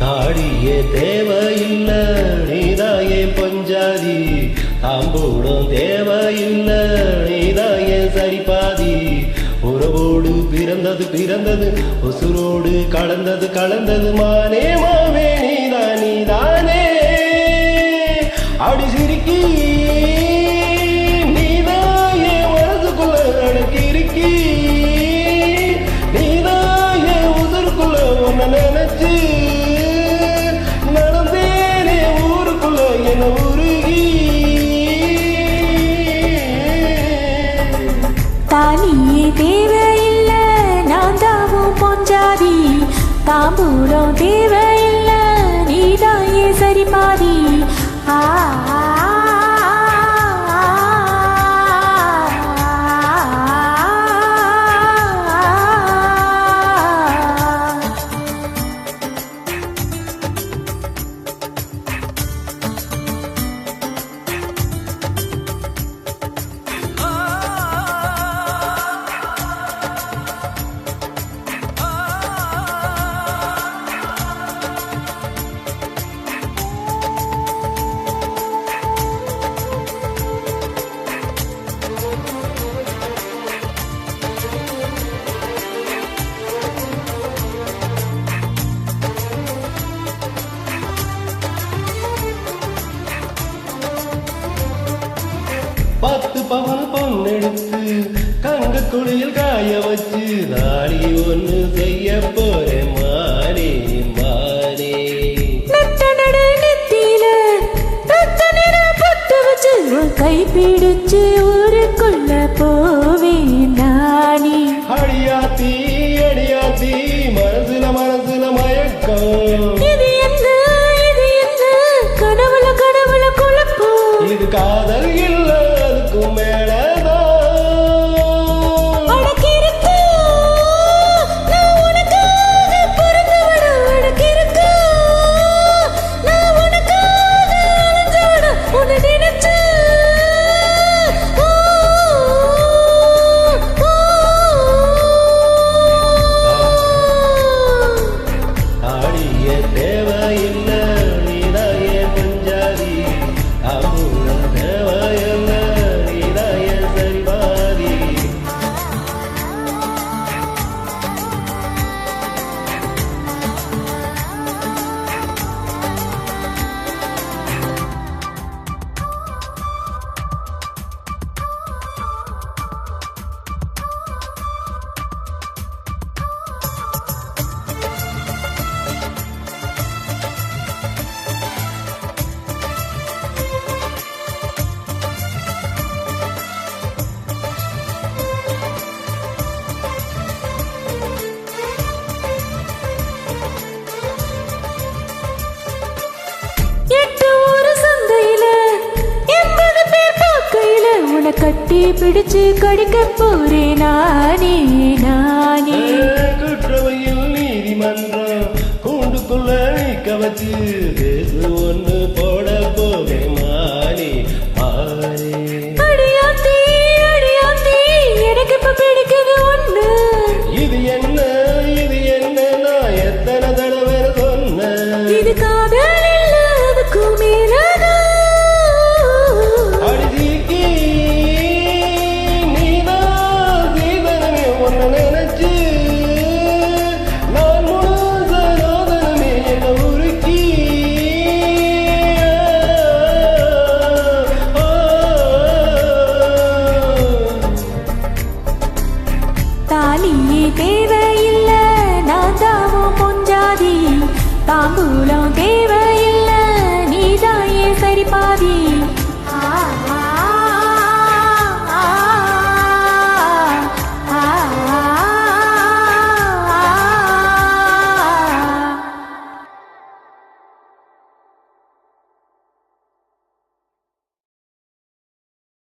தாடியே தேவையில்ல நீதாயே பொஞ்சாதி தாம்பூடம் தேவையில்ல நீதாயே சரிபாதி உறவோடு பிறந்தது பிறந்தது உசுரோடு கலந்தது கலந்தது மானே மாவே நீதானே அடி சிரிக்கி நீதாயே மனசுக்குள்ள அடக்கிருக்கி நீதாயே உசுருக்குள்ள உன்னை நினைச்சு தாலியே தேவையில்ல நான் தாவும் பொஞ்சாதி தாம்பூலம் தேவையில்ல நீதாயே சரிபாதி பத்து பவன் பொண்ணெடுத்து கங்க குளியில் காய வச்சு தாடி ஒண்ணு செய்ய போறேன் மானே மானே கை பிடிச்சு ஊருக்குள்ள போவேன் நானே அடியாத்தி அடியாத்தி மனசுல மனசுல மயக்கம் இது என்ன கனவுல கனவுல குழப்பம் இது காதல் இல்ல அதுக்கும் மேலதான் அடக்கிருக்கு நான் உனக்காக பிறந்தவட அடக்கிருக்கு நான் உனக்காக அலைஞ்சவட உன்னை நினைச்சு தாடிய தேவையில்ல நீதாயே பொஞ்சாதி தாம்பூலம் தேவையில்ல நீதாயே சரிபாதி கட்டி பிடிச்சு கடிக்க போறேன் நானே குற்றவையில் நீதிமன்றம் கூண்டுக்குள்ள நிக்க வச்சு பேசு ஒண்ணு போட போவேன் மானே மானே அடியாத்தி எனக்கு இப்ப பிடிக்குது ஒண்ணு இது என்ன நான் எத்தனை தடவை சொன்னேன் இது காதல் இல்ல அதுக்கு மேலதான் தாலியே தேவையில்ல நான் தாவும் பொஞ்சாதி தாம்பூலம்